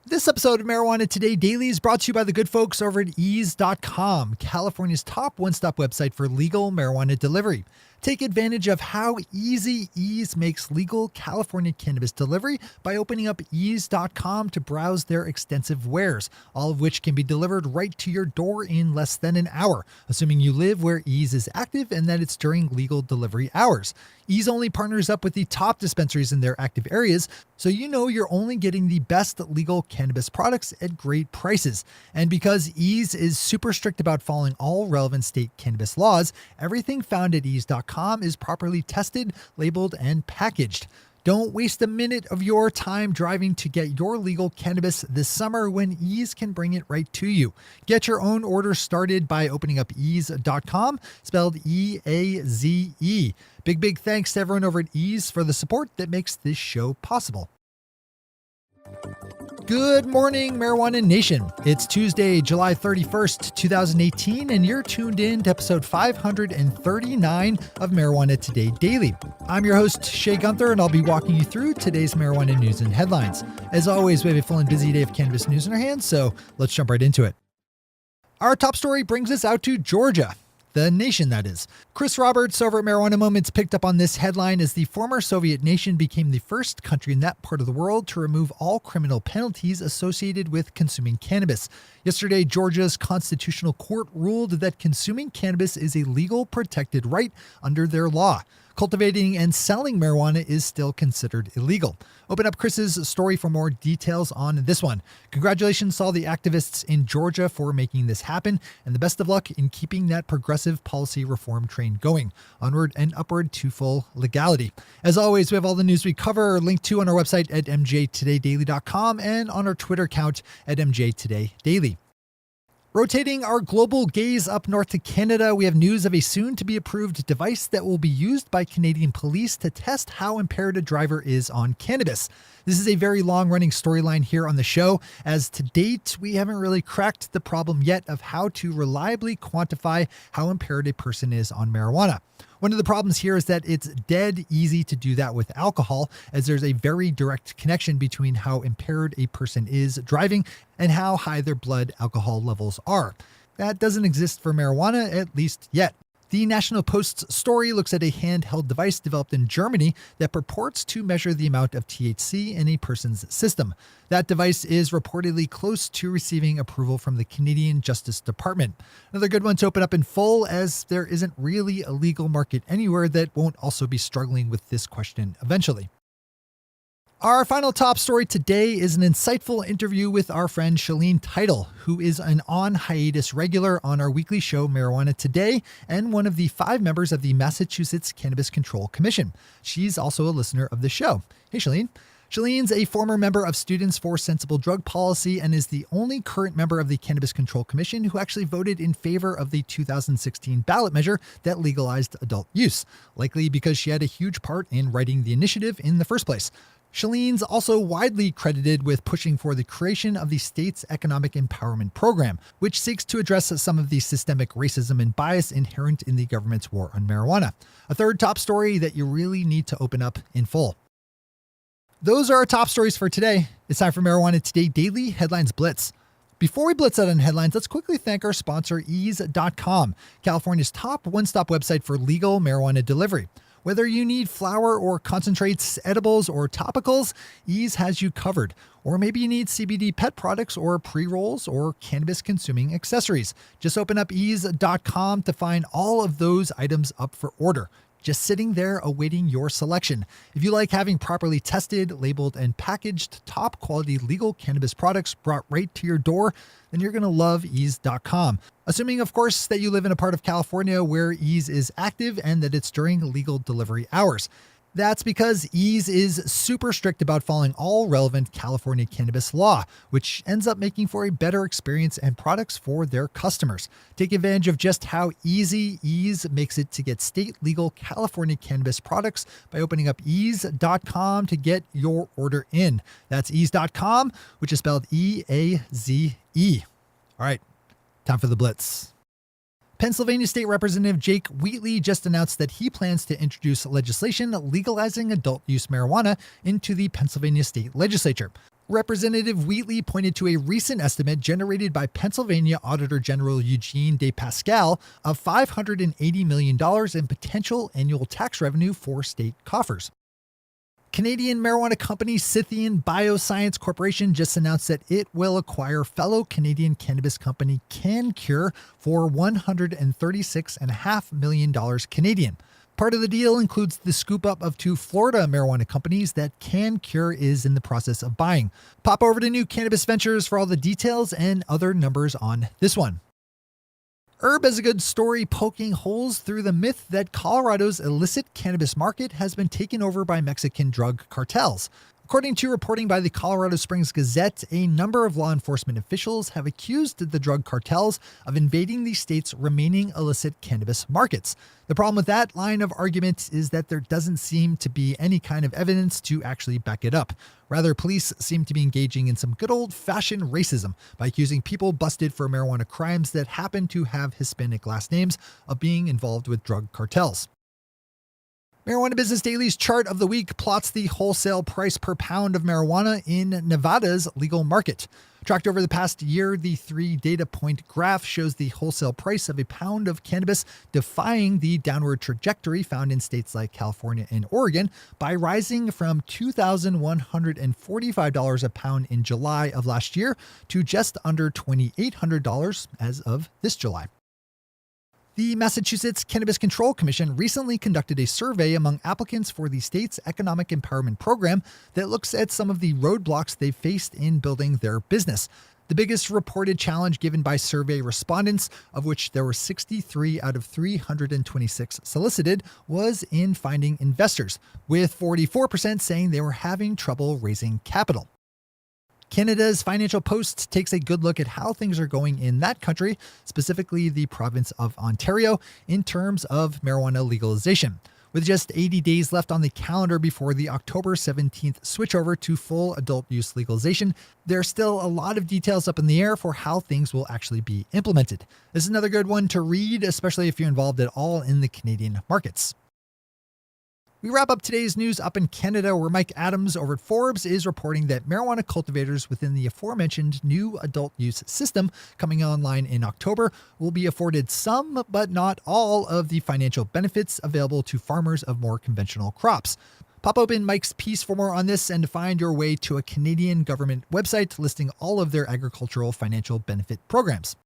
This episode of Marijuana Today Daily is brought to you by the good folks over at ease.com, California's top one-stop website for legal marijuana delivery. Take advantage of how easy Ease makes legal California cannabis delivery by opening up ease.com to browse their extensive wares, all of which can be delivered right to your door in less than an hour, assuming you live where Ease is active and that it's during legal delivery hours. Ease only partners up with the top dispensaries in their active areas, so you know you're only getting the best legal cannabis products at great prices. And because Ease is super strict about following all relevant state cannabis laws, everything found at ease.com is properly tested, labeled, and packaged. Don't waste a minute of your time driving to get your legal cannabis this summer when Ease can bring it right to you. Get your own order started by opening up ease.com, spelled E-A-Z-E. Big thanks to everyone over at Ease for the support that makes this show possible. Good morning, Marijuana Nation. It's Tuesday, July 31st, 2018, and you're tuned in to episode 539 of Marijuana Today Daily. I'm your host, Shay Gunther, and I'll be walking you through today's marijuana news and headlines. As always, we have a full and busy day of cannabis news in our hands, so let's jump right into it. Our top story brings us out to Georgia. The nation, that is. Chris Roberts over at Marijuana Moments picked up on this headline as the former Soviet nation became the first country in that part of the world to remove all criminal penalties associated with consuming cannabis. Yesterday, Georgia's Constitutional Court ruled that consuming cannabis is a legal protected right under their law. Cultivating and selling marijuana is still considered illegal. Open up Chris's story for more details on this one. Congratulations to all the activists in Georgia for making this happen, and the best of luck in keeping that progressive policy reform train going. Onward and upward to full legality. As always, we have all the news we cover linked to on our website at mjtodaydaily.com and on our Twitter account at mjtodaydaily. Rotating our global gaze up north to Canada, we have news of a soon-to-be-approved device that will be used by Canadian police to test how impaired a driver is on cannabis. This is a very long-running storyline here on the show, as to date, we haven't really cracked the problem yet of how to reliably quantify how impaired a person is on marijuana. One of the problems here is that it's dead easy to do that with alcohol, as there's a very direct connection between how impaired a person is driving and how high their blood alcohol levels are. That doesn't exist for marijuana, at least yet. The National Post's story looks at a handheld device developed in Germany that purports to measure the amount of THC in a person's system. That device is reportedly close to receiving approval from the Canadian Justice Department. Another good one to open up in full, as there isn't really a legal market anywhere that won't also be struggling with this question eventually. Our final top story today is an insightful interview with our friend Shaleen Title, who is an on-hiatus regular on our weekly show Marijuana Today and one of the 5 members of the Massachusetts Cannabis Control Commission. She's also a listener of the show. Hey, Shaleen. Shaleen's a former member of Students for Sensible Drug Policy and is the only current member of the Cannabis Control Commission who actually voted in favor of the 2016 ballot measure that legalized adult use, likely because she had a huge part in writing the initiative in the first place. Shaleen's also widely credited with pushing for the creation of the state's Economic Empowerment Program, which seeks to address some of the systemic racism and bias inherent in the government's war on marijuana. A third top story that you really need to open up in full. Those are our top stories for today. It's time for Marijuana Today Daily Headlines Blitz. Before we blitz out on headlines, let's quickly thank our sponsor, ease.com, California's top one-stop website for legal marijuana delivery. Whether you need flower or concentrates, edibles, or topicals, Ease has you covered. Or maybe you need CBD pet products or pre-rolls or cannabis-consuming accessories. Just open up ease.com to find all of those items up for order, just sitting there awaiting your selection. If you like having properly tested, labeled, and packaged top-quality legal cannabis products brought right to your door, then you're going to love ease.com. Assuming, of course, that you live in a part of California where Ease is active and that it's during legal delivery hours. That's because Ease is super strict about following all relevant California cannabis law, which ends up making for a better experience and products for their customers. Take advantage of just how easy Ease makes it to get state legal California cannabis products by opening up ease.com to get your order in. That's ease.com, which is spelled E-A-Z-E. All right, time for the blitz. Pennsylvania State Representative Jake Wheatley just announced that he plans to introduce legislation legalizing adult use marijuana into the Pennsylvania state legislature. Representative Wheatley pointed to a recent estimate generated by Pennsylvania Auditor General Eugene DePascal of $580 million in potential annual tax revenue for state coffers. Canadian marijuana company Scythian Biosciences Corporation just announced that it will acquire fellow Canadian cannabis company CannCure for $136.5 million Canadian. Part of the deal includes the scoop up of two Florida marijuana companies that CannCure is in the process of buying. Pop over to New Cannabis Ventures for all the details and other numbers on this one. Herb has a good story poking holes through the myth that Colorado's illicit cannabis market has been taken over by Mexican drug cartels. According to reporting by the Colorado Springs Gazette, a number of law enforcement officials have accused the drug cartels of invading the state's remaining illicit cannabis markets. The problem with that line of argument is that there doesn't seem to be any kind of evidence to actually back it up. Rather, police seem to be engaging in some good old-fashioned racism by accusing people busted for marijuana crimes that happen to have Hispanic last names of being involved with drug cartels. Marijuana Business Daily's chart of the week plots the wholesale price per pound of marijuana in Nevada's legal market. Tracked over the past year, the 3 data point graph shows the wholesale price of a pound of cannabis defying the downward trajectory found in states like California and Oregon by rising from $2,145 a pound in July of last year to just under $2,800 as of this July. The Massachusetts Cannabis Control Commission recently conducted a survey among applicants for the state's economic empowerment program that looks at some of the roadblocks they've faced in building their business. The biggest reported challenge given by survey respondents, of which there were 63 out of 326 solicited, was in finding investors, with 44% saying they were having trouble raising capital. Canada's Financial Post takes a good look at how things are going in that country, specifically the province of Ontario, in terms of marijuana legalization. With just 80 days left on the calendar before the October 17th switchover to full adult use legalization, there's still a lot of details up in the air for how things will actually be implemented. This is another good one to read, especially if you're involved at all in the Canadian markets. We wrap up today's news up in Canada, where Mike Adams over at Forbes is reporting that marijuana cultivators within the aforementioned new adult use system coming online in October will be afforded some, but not all, of the financial benefits available to farmers of more conventional crops. Pop open Mike's piece for more on this and to find your way to a Canadian government website listing all of their agricultural financial benefit programs.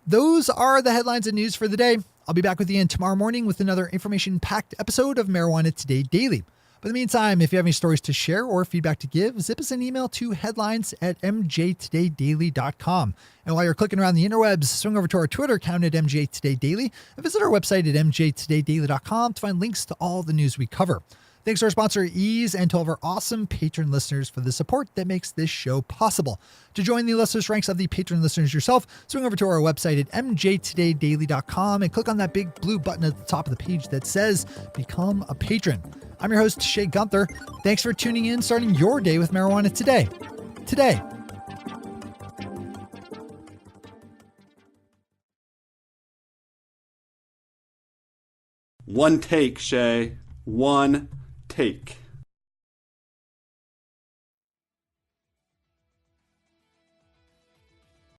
Those are the headlines and news for the day. I'll be back with you in tomorrow morning with another information-packed episode of Marijuana Today Daily. But in the meantime, if you have any stories to share or feedback to give, zip us an email to headlines@mjtodaydaily.com. And while you're clicking around the interwebs, swing over to our Twitter account at mjtodaydaily and visit our website at mjtodaydaily.com to find links to all the news we cover. Thanks to our sponsor, Ease, and to all of our awesome patron listeners for the support that makes this show possible. To join the illustrious ranks of the patron listeners yourself, swing over to our website at mjtodaydaily.com and click on that big blue button at the top of the page that says Become a Patron. I'm your host, Shay Gunther. Thanks for tuning in, starting your day with marijuana today. One take, Shay. One take.